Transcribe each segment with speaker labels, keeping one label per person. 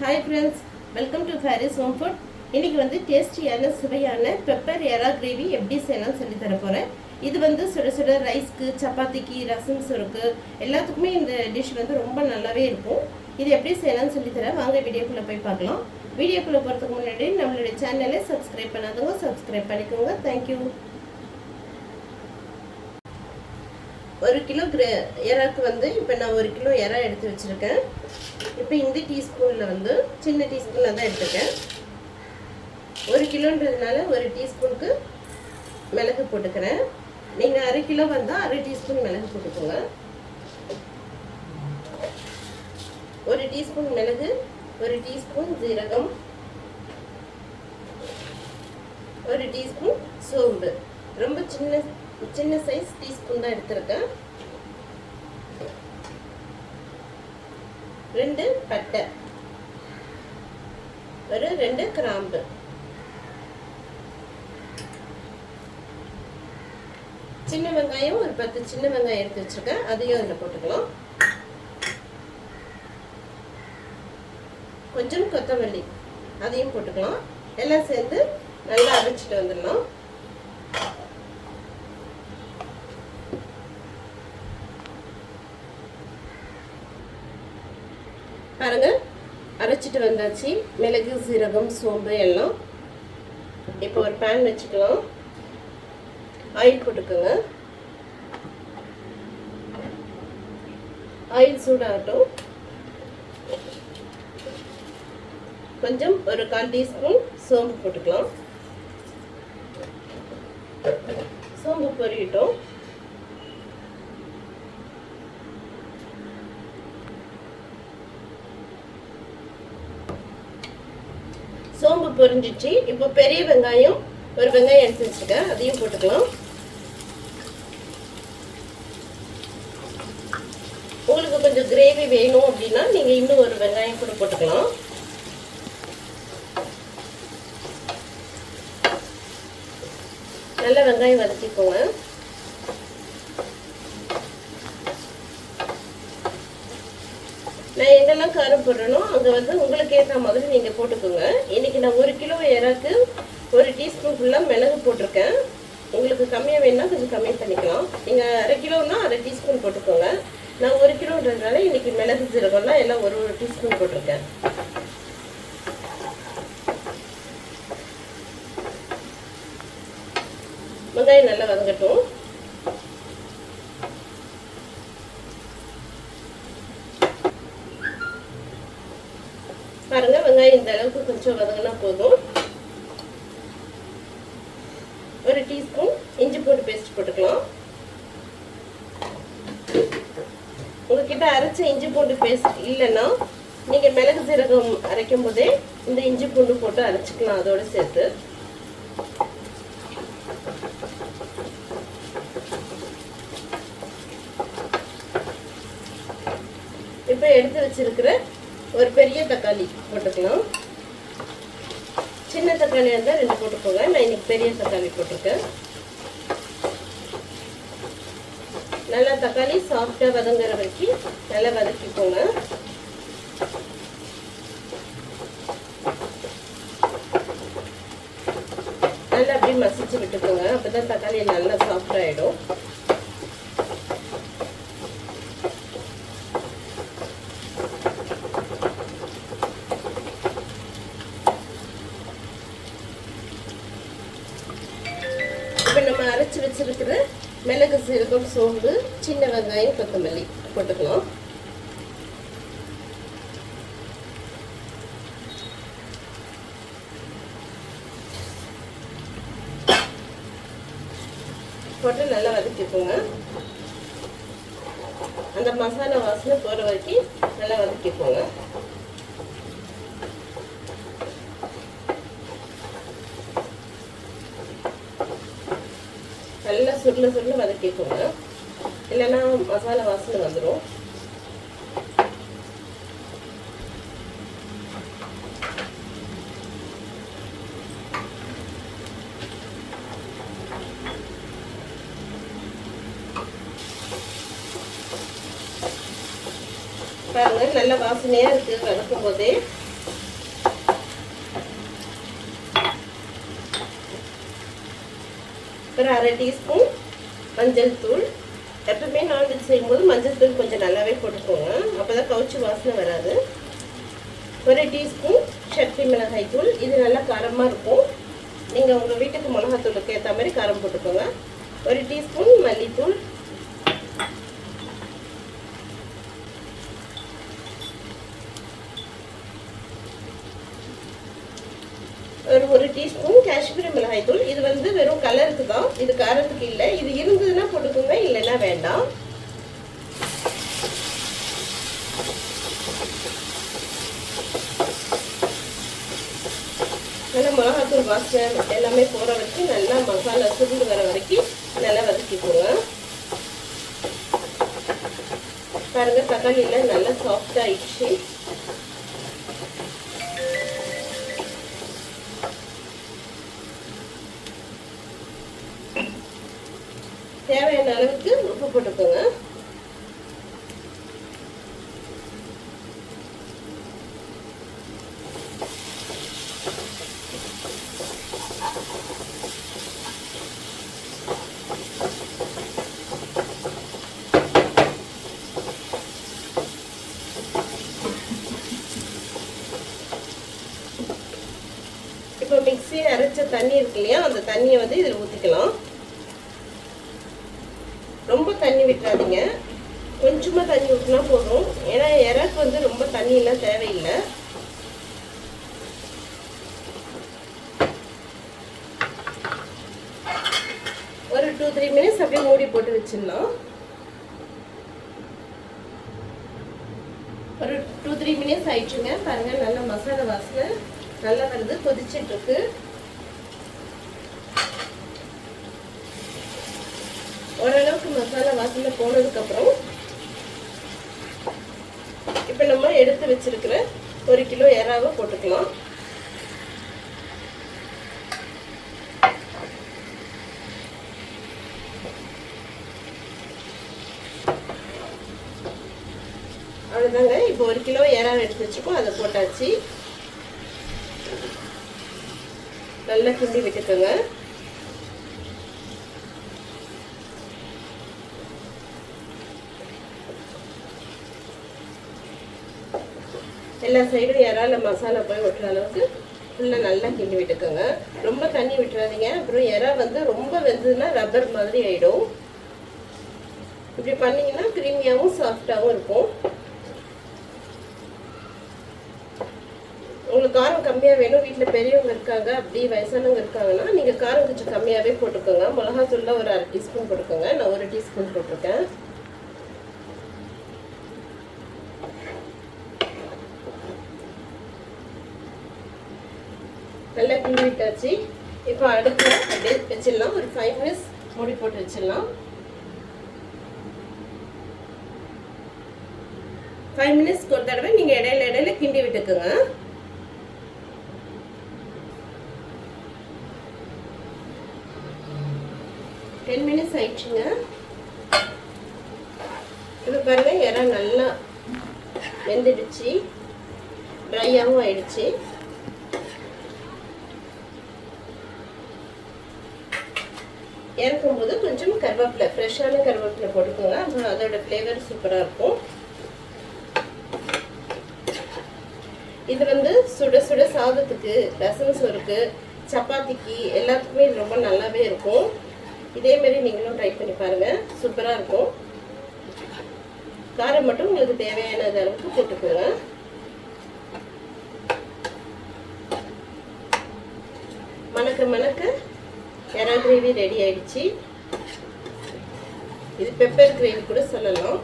Speaker 1: Hi friends, welcome to Faris Home Food. இன்னைக்கு வந்து டேஸ்டியான சுவையான பெப்பர் எறா கிரேவி எப்படி செய்யலாம் சொல்லி தர போறேன். இது வந்து சுட சுட ரைஸ்க்கு, சப்பாத்திக்கு, ரசம் சோறுக்கு எல்லாத்துக்குமே இந்த டிஷ் வந்து ரொம்ப நல்லாவே இருக்கும். இது எப்படி செய்யலாம்னு சொல்லி தரேன். வாங்க வீடியோக்குள்ள போய் பார்க்கலாம். வீடியோக்குள்ள போறதுக்கு முன்னாடி நம்மளுடைய சேனலை சப்ஸ்கிரைப் பண்ணாதவங்க சப்ஸ்கிரைப் பண்ணிக்கோங்க. Thank you. 1 கிலோ எறாக்கு வந்து இப்போ நான் 1 கிலோ எறா எடுத்து வச்சுருக்கேன். இப்போ இந்த டீஸ்பூனில் வந்து சின்ன டீஸ்பூனில் தான் எடுத்துருக்கேன். 1 கிலோன்றதுனால 1 டீஸ்பூனுக்கு மிளகு போட்டுக்கிறேன். நீங்கள் 1/2 கிலோ வந்தால் 1/2 டீஸ்பூன் மிளகு போட்டுக்கோங்க. 1 டீஸ்பூன் மிளகு, 1 டீஸ்பூன் ஜீரகம், 1 டீஸ்பூன் சோம்பு. ரொம்ப சின்ன சைஸ் டீஸ்பூன் தான் எடுத்திருக்கேன். 2 பட்டை, ஒரு 2 கிராம்பு, சின்ன வெங்காயம் ஒரு 10 சின்ன வெங்காயம் எடுத்து வச்சிருக்கேன். அதையும் அதில் போட்டுக்கலாம். கொஞ்சம் கொத்தமல்லி அதையும் போட்டுக்கலாம். எல்லாம் சேர்ந்து நல்லா அரைச்சிட்டு வந்துடலாம். பாருங்க, அரைச்சிட்டு வந்தாச்சு. மிளகு, சீரகம், சோம்பு எல்லாம். இப்போ ஒரு பேன் வச்சுக்கலாம். ஆயில் போட்டுக்கோங்க. ஆயில் சூடாகட்டும். கொஞ்சம் ஒரு 1/4 டீஸ்பூன் சோம்பு போட்டுக்கலாம். சோம்பு பொரியட்டும். சோம்பு பொரிஞ்சிச்சு. இப்போ பெரிய வெங்காயம் ஒரு வெங்காயம் எடுத்து வச்சுருக்கேன். அதையும் போட்டுக்கலாம். உங்களுக்கு கொஞ்சம் கிரேவி வேணும் அப்படின்னா நீங்கள் இன்னும் ஒரு வெங்காயம் கூட போட்டுக்கலாம். நல்ல வெங்காயம் வதக்கிக்கோங்க. நான் எங்கெல்லாம் காரம் போடுறேனோ அங்கே வந்து உங்களுக்கு ஏற்ற மாதிரி நீங்கள் போட்டுக்கோங்க. இன்றைக்கி நான் 1 கிலோ எறாக்கு 1 டீஸ்பூன் ஃபுல்லாக மிளகு போட்டிருக்கேன். உங்களுக்கு கம்மியாக வேணுன்னா கொஞ்சம் கம்மி பண்ணிக்கலாம். நீங்கள் 1/2 கிலோன்னா 1/2 டீஸ்பூன் போட்டுக்கோங்க. நான் 1 கிலோன்றதுனால இன்றைக்கி மிளகு ஜீரகம்லாம் எல்லாம் ஒரு டீஸ்பூன் போட்டிருக்கேன். வெங்காயம் நல்லா வதங்கட்டும். பாருங்க, வெங்காயம் இந்த அளவுக்கு கொஞ்சம் வதங்கினா போதும். 1 டீஸ்பூன் இஞ்சி பூண்டு பேஸ்ட் போட்டுக்கலாம். உங்ககிட்ட அரைச்ச இஞ்சி பூண்டு பேஸ்ட் இல்லைன்னா நீங்க மிளகு சீரகம் அரைக்கும் போதே இந்த இஞ்சி பூண்டு போட்டு அரைச்சிக்கலாம் அதோட சேர்த்து. இப்போ எடுத்து வச்சிருக்கிற ஒரு பெரிய தக்காளி போட்டுக்கலாம். சின்ன தக்காளி இருந்தால் 2 போட்டுக்கோங்க. நான் இன்னைக்கு பெரிய தக்காளி போட்டிருக்கேன். நல்லா தக்காளி சாஃப்டா வதங்குற வரைக்கும் நல்லா வதக்கிக்கோங்க. நல்லா அப்படியே மசிச்சு விட்டுக்கோங்க. அப்பதான் தக்காளி நல்லா சாஃப்ட் ஆயிடும். இப்போ நம்ம அரைச்சி வச்சிருக்கிற மிளகு, சீரகம், சோம்பு, சின்ன வெங்காயம், கொத்தமல்லி போட்டுக்கலாம். போட்டு நல்லா வதக்கிக்கோங்க. அந்த மசாலா வாசனை போகிற வரைக்கும் நல்லா வதக்கிக்கோங்க. நல்லா சுருள வதக்கிக்கோங்க. இல்லைன்னா மசாலா வாசனை வந்துடும். பாருங்க நல்ல வாசனையா இருக்கு வதக்கும் போதே. ஒரு 1/2 டீஸ்பூன் மஞ்சள் தூள். எப்பவுமே நான்வெஜ் செய்யும்போது மஞ்சள் தூள் கொஞ்சம் நல்லாவே போட்டுக்கோங்க, அப்போ தான் கவுச்சி வாசனை வராது. 1 டீஸ்பூன் சக்தி மிளகாய் தூள். இது நல்லா காரமாக இருக்கும். நீங்கள் உங்கள் வீட்டுக்கு மிளகாத்தூளுக்கு ஏற்ற மாதிரி காரம் போட்டுக்கோங்க. 1 டீஸ்பூன் மல்லித்தூள். ஒரு டீஸ்பூன் காஷ்மீரி மிளகாய் தூள். இது வந்து வெறும் கலருக்கு தான், இது காரத்துக்கு இல்லை. இது இருந்ததுன்னா போட்டுக்கோங்க, இல்லைன்னா வேண்டாம். நல்லா மிளகாத்தூள் வாசனை எல்லாமே போகிற வரைக்கும் நல்லா மசாலா சுருண்டு வர வரைக்கும் நல்லா வதக்கிக்கோங்க. பாருங்க, தக்காளியில் நல்லா சாஃப்டாக ஆயிடுச்சு. தேவையான அளவுக்கு உப்பு போட்டுக்கோங்க. இப்போ மிக்ஸி அரைச்ச தண்ணி இருக்கு இல்லையா, அந்த தண்ணியை வந்து இதில் ஊற்றிக்கலாம். ரொம்ப தண்ணி விட்டுறாதீங்க, கொஞ்சமாக தண்ணி ஊற்றினா போதும். ஏன்னா இறாக்கு வந்து ரொம்ப தண்ணியெல்லாம் தேவையில்லை. ஒரு 2-3 மினிட்ஸ் அப்படியே மூடி போட்டு வச்சிடலாம். ஒரு 2-3 மினிட்ஸ் ஆயிடுச்சுங்க. பாருங்க, நல்ல மசாலா வாசனை நல்லா வருது, கொதிச்சிட்டு இருக்கு. ஓரளவுக்கு மசாலா வாசனை போனதுக்கப்புறம் இப்போ நம்ம எடுத்து வச்சிருக்கிற 1 கிலோ இறாவை போட்டுக்கலாம். அவ்வளோதாங்க. இப்போ 1 கிலோ இறாவை எடுத்து வச்சுக்கோ, அதை போட்டாச்சு. நல்லா கிண்டி விட்டுக்கோங்க. எல்லா சைடும் இறால மசாலா போய் ஒட்டுற அளவுக்கு ஃபுல்லாக நல்லா கிண்டி விட்டுக்கோங்க. ரொம்ப தண்ணி விட்டுறாதீங்க, அப்புறம் இறா வந்து ரொம்ப வெந்ததுன்னா ரப்பர் மாதிரி ஆகிடும். இப்படி பண்ணிங்கன்னா க்ரீமியாகவும் சாஃப்டாகவும் இருக்கும். உங்களுக்கு காரம் கம்மியாக வேணும், வீட்டில் பெரியவங்க இருக்காங்க, அப்படி வயசானவங்க இருக்காங்கன்னா நீங்கள் காரம் கொஞ்சம் கம்மியாகவே போட்டுக்கோங்க. மிளகாத்தூளில் ஒரு 1/2 டீஸ்பூன் போட்டுக்கோங்க. நான் 1 டீஸ்பூன் போட்டிருக்கேன். நல்லா கிண்டி விட்டாச்சு. இப்போ அடுப்பில் அப்படியே வச்சிடலாம். ஒரு 5 மினிட்ஸ் மூடி போட்டு வச்சிடலாம். 5 மினிட்ஸ்க்கு ஒரு தடவை நீங்கள் இடையில கிண்டி விட்டுக்குங்க. டென் மினிட்ஸ் ஆயிடுச்சுங்க. இப்போ பாருங்க, இறா நல்லா வெந்துடுச்சு, ட்ரையாகவும் ஆயிடுச்சு. இறக்கும்போது கொஞ்சம் கருவேப்பிலை, ஃப்ரெஷ்ஷான கருவேப்பிலை போட்டுக்கோங்க. அப்புறம் அதோட ஃப்ளேவர் சூப்பராக இருக்கும். இது வந்து சுட சுட சாதத்துக்கு, ரசம் சோறுக்கு, சப்பாத்திக்கு எல்லாத்துக்குமே இது ரொம்ப நல்லாவே இருக்கும். இதேமாரி நீங்களும் ட்ரை பண்ணி பாருங்கள், சூப்பராக இருக்கும். காரம் மட்டும் உங்களுக்கு தேவையான அளவுக்கு போட்டுக்கோங்க. மணக்க மணக்க இறா கிரேவி ரெடி ஆயிடுச்சு. இது பெப்பர் கிரேவி கூட சொல்லலாம்.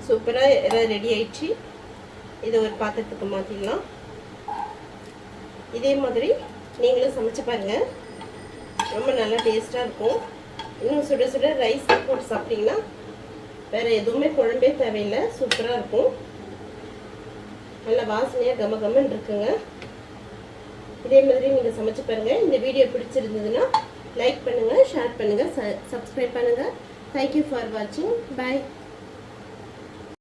Speaker 1: சூப்பராக இறா ரெடி ஆயிடுச்சு. இதை ஒரு பாத்திரத்துக்கு மாற்றிடலாம். இதே மாதிரி நீங்களும் சமைச்சு பாருங்கள், ரொம்ப நல்லா டேஸ்ட்டாக இருக்கும். இன்னும் சுட சுட ரைஸ் போட்டு சாப்பிட்டீங்கன்னா வேறு எதுவுமே குழம்பே தேவையில்லை, சூப்பராக இருக்கும். நல்ல வாசனையாக கமகமன்னு இருக்குங்க. இதே மாதிரி நீங்கள் சமைச்சு பாருங்கள். இந்த வீடியோ பிடிச்சிருந்ததுன்னா லைக் பண்ணுங்கள், ஷேர் பண்ணுங்கள், சப்ஸ்கிரைப் பண்ணுங்கள். தேங்க்யூ ஃபார் வாட்சிங். பாய்.